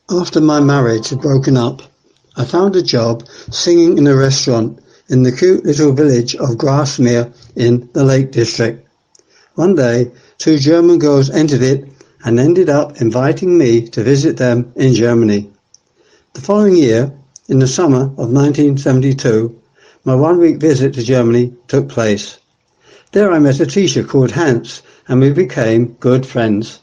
After my marriage had broken up, I found a job singing in a restaurant in the cute little village of Grasmere in the Lake District. One day, two German girls entered it and ended up inviting me to visit them in Germany. The following year, in the summer of 1972, my one-week visit to Germany took place. There I met a teacher called Hans, and we became good friends.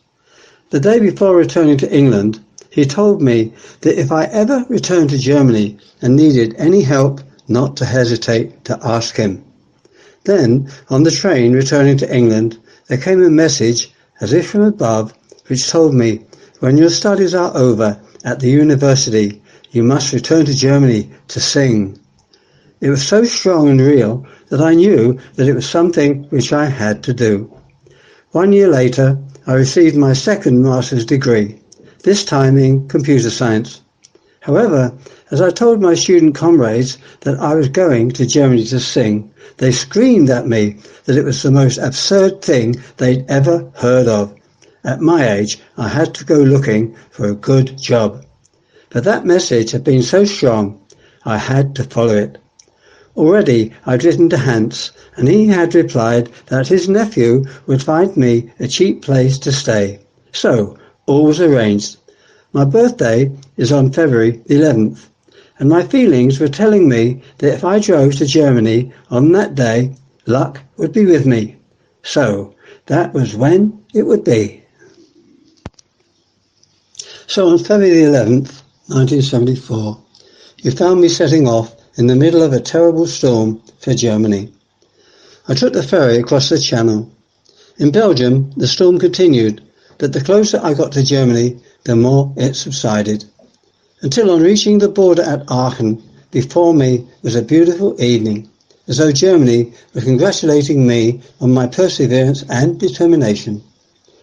The day before returning to England, he told me that if I ever returned to Germany and needed any help, not to hesitate to ask him. Then, on the train returning to England, there came a message, as if from above, which told me, when your studies are over at the university, you must return to Germany to sing. It was so strong and real that I knew that it was something which I had to do. 1 year later, I received my second master's degree, this time in computer science. However, as I told my student comrades that I was going to Germany to sing, they screamed at me that it was the most absurd thing they'd ever heard of. At my age, I had to go looking for a good job. But that message had been so strong, I had to follow it. Already I'd written to Hans, and he had replied that his nephew would find me a cheap place to stay. So, all was arranged. My birthday is on February the 11th, and my feelings were telling me that if I drove to Germany on that day, luck would be with me. So, that was when it would be. So on February the 11th, 1974, you found me setting off in the middle of a terrible storm for Germany. I took the ferry across the Channel. In Belgium, the storm continued, but the closer I got to Germany, the more it subsided. Until on reaching the border at Aachen, before me was a beautiful evening, as though Germany were congratulating me on my perseverance and determination.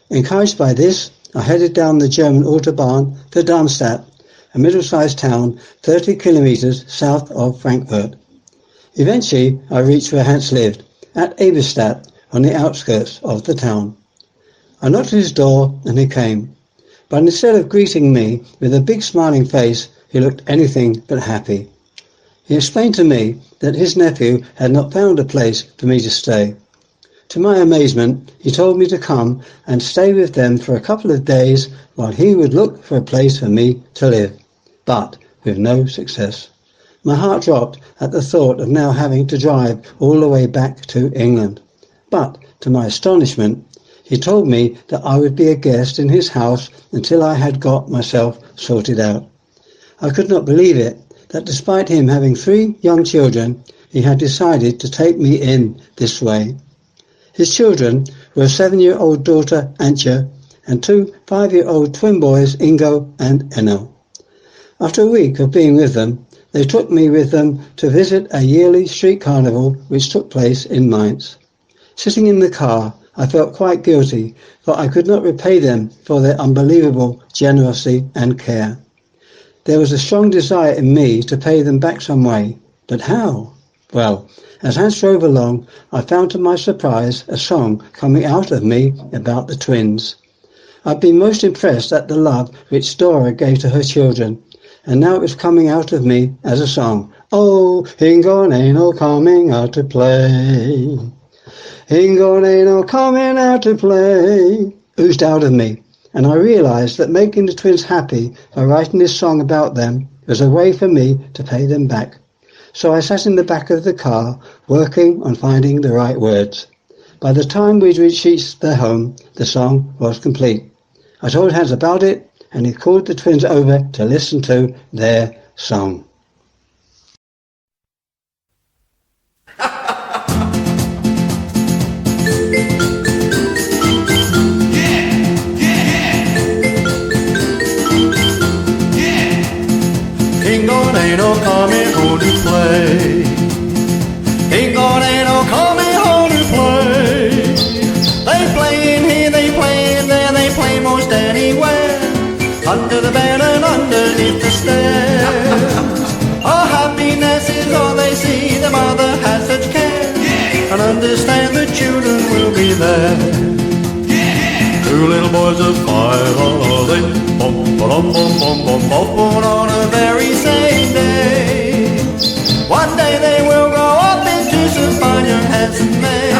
Encouraged by this, I headed down the German Autobahn to Darmstadt, a middle-sized town 30 kilometers south of Frankfurt. Eventually, I reached where Hans lived, at Eberstadt, on the outskirts of the town. I knocked at his door and he came, but instead of greeting me with a big smiling face, he looked anything but happy. He explained to me that his nephew had not found a place for me to stay. To my amazement, he told me to come and stay with them for a couple of days while he would look for a place for me to live, but with no success. My heart dropped at the thought of now having to drive all the way back to England. But, to my astonishment, he told me that I would be a guest in his house until I had got myself sorted out. I could not believe it, that despite him having 3 young children, he had decided to take me in this way. His children were a 7-year-old daughter, Antje, and 2 5-year-old twin boys, Ingo and Enno. After a week of being with them, they took me with them to visit a yearly street carnival which took place in Mainz. Sitting in the car, I felt quite guilty, for I could not repay them for their unbelievable generosity and care. There was a strong desire in me to pay them back some way, but how? Well, as Hans drove along, I found to my surprise a song coming out of me about the twins. I'd been most impressed at the love which Dora gave to her children, and now it was coming out of me as a song. Oh, Ingo and Enno coming out to play. Ingo and Enno coming out to play, oozed out of me, and I realized that making the twins happy by writing this song about them was a way for me to pay them back. So I sat in the back of the car, working on finding the right words. By the time we'd reached their home, the song was complete. I told Hans about it, and he called the twins over to listen to their song. Ingo and Enno coming home to play. Ingo and Enno coming home to play. They play in here, they play in there, they play most anywhere. Under the bed and underneath the stairs. Oh, happiness is all they see, the mother has such care. And understand the children will be there. 2 little boys of 5 are they. Bum, ba-dum, bum, bum, bum, bum. both born on the very same day. One day they will grow up into some fine young handsome men.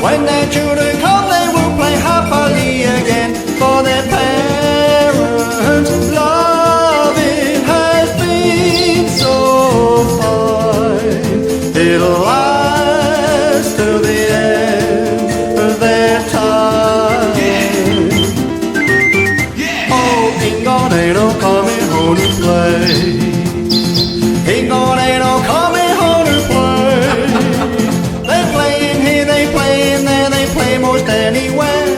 When their children come, they will play happily again for their parents. Loving has been so fine, it'll last till the end of their time. Oh, Ingo and Enno coming home to play. Ingo and Enno coming home to play. They play in here, they play in there, they play most anywhere.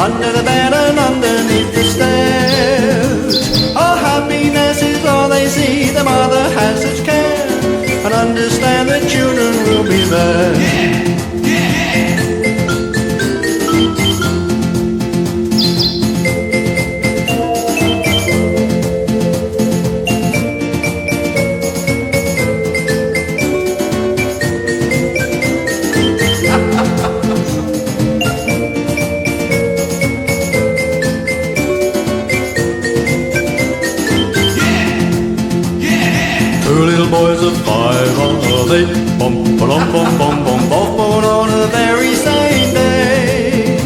Under the bed and underneath the stairs. Oh, happiness is all they see. The mother has such care, and understand the children will be there. Two little boys of 5 are they? Bum, ba-dum, bum, bum, bum, both born on the very same day.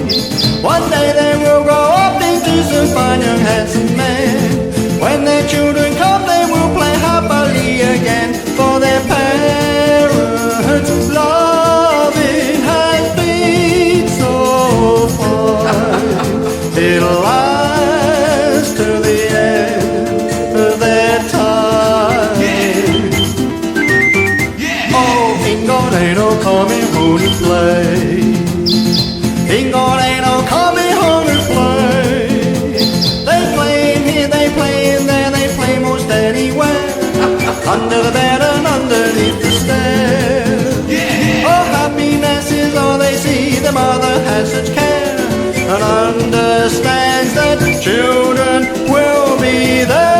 One day they will grow up into some fine young handsome men. When their children come, they will play happily again for their parents. Loving has been so fine, it'll last till the end of their time. Ingo and Enno coming home to play. Ingo and Enno coming home to play. They play in here, they play in there, they play most anywhere. Under the bed and underneath the stairs. Oh, happiness is all they see. The mother has such care, and understands that children will be there.